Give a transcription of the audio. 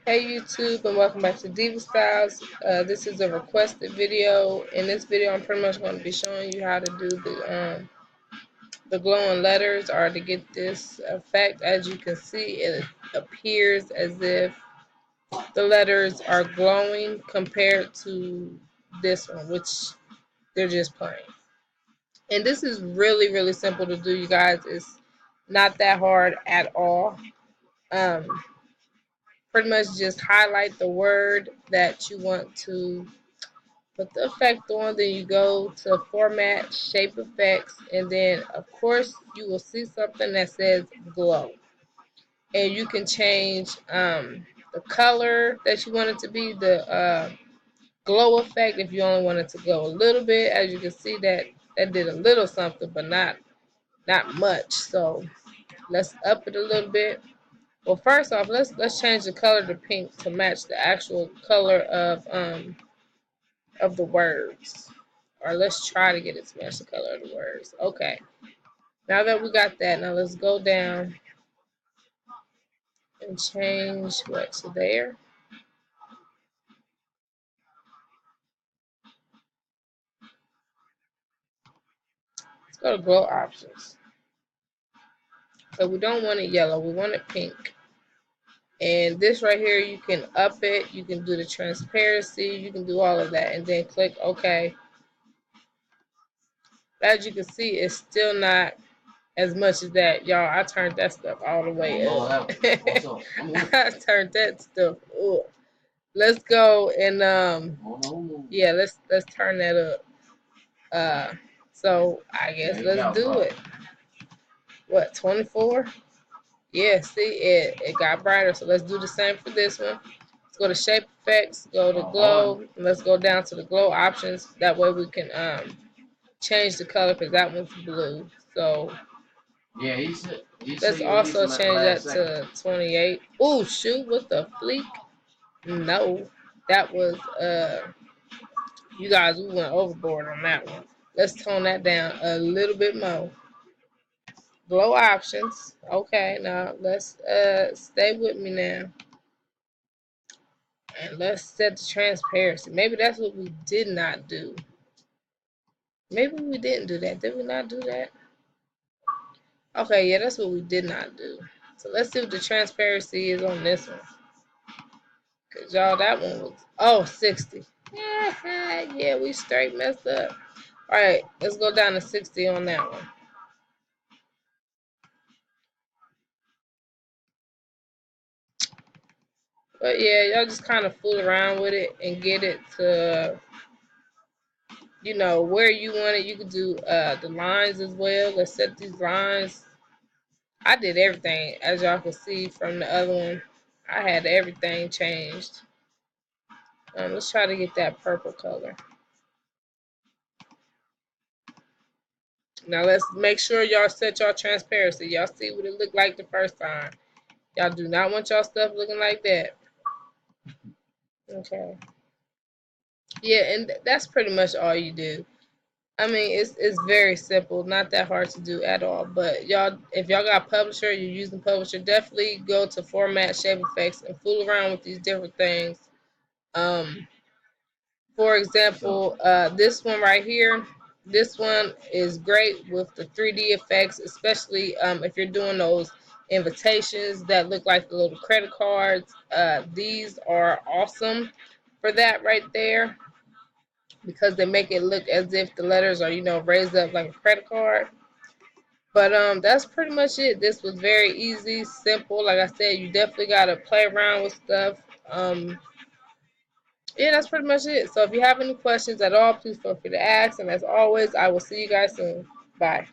Hey YouTube, and welcome back to Diva Styles. This is a requested video. In this video, I'm pretty much going to be showing you how to do the glowing letters, or to get this effect. As you can see, it appears as if the letters are glowing compared to this one, which they're just plain. And this is really, really simple to do, you guys. It's not that hard at all. Um, Pretty much just highlight the word that you want to put the effect on. Then you go to format, shape effects, and then of course you will see something that says glow. And you can change the color that you want it to be, the glow effect, if you only want it to glow a little bit. As you can see, that did a little something, but not much. So let's up it a little bit. Well, first off, let's change the color to pink to match the actual color of the words. Or let's try to get it to match the color of the words. Okay. Now that we got that, now let's go down and change what to there. Let's go to glow options. So we don't want it yellow, we want it pink. And this right here, you can up it, you can do the transparency, you can do all of that, and then click OK. As you can see, it's still not as much as that. Y'all, I turned that stuff all the way up. I turned that stuff up. Let's go and yeah, let's turn that up. So I guess let's do it. What, 24? Yeah, see, it got brighter. So let's do the same for this one. Let's go to shape effects, go to glow, and let's go down to the glow options. That way we can change the color, because that one's blue. So yeah, let's also change that to 28. Oh shoot, what the fleek? No, that was you guys, we went overboard on that one. Let's tone that down a little bit more. Glow options. Okay, now let's stay with me now. And let's set the transparency. Maybe that's what we did not do. Maybe we didn't do that. Did we not do that? Okay, yeah, that's what we did not do. So let's see what the transparency is on this one. Cause y'all, that one was 60. Yeah, we straight messed up. All right, let's go down to 60 on that one. But yeah, y'all just kind of fool around with it and get it to, where you want it. You can do the lines as well. Let's set these lines. I did everything, as y'all can see from the other one. I had everything changed. Let's try to get that purple color. Now let's make sure y'all set y'all transparency. Y'all see what it looked like the first time. Y'all do not want y'all stuff looking like that. Okay. Yeah, and that's pretty much all you do. I mean, it's very simple, not that hard to do at all. But y'all, if y'all got Publisher, you're using Publisher, definitely go to Format, Shape Effects, and fool around with these different things. For example, this one right here, this one is great with the 3D effects, especially if you're doing those invitations that look like the little credit cards. These are awesome for that right there, because they make it look as if the letters are, raised up like a credit card. But that's pretty much it. This was very easy, simple. Like I said, you definitely gotta play around with stuff. Yeah, that's pretty much it. So if you have any questions at all, please feel free to ask. And as always, I will see you guys soon. Bye.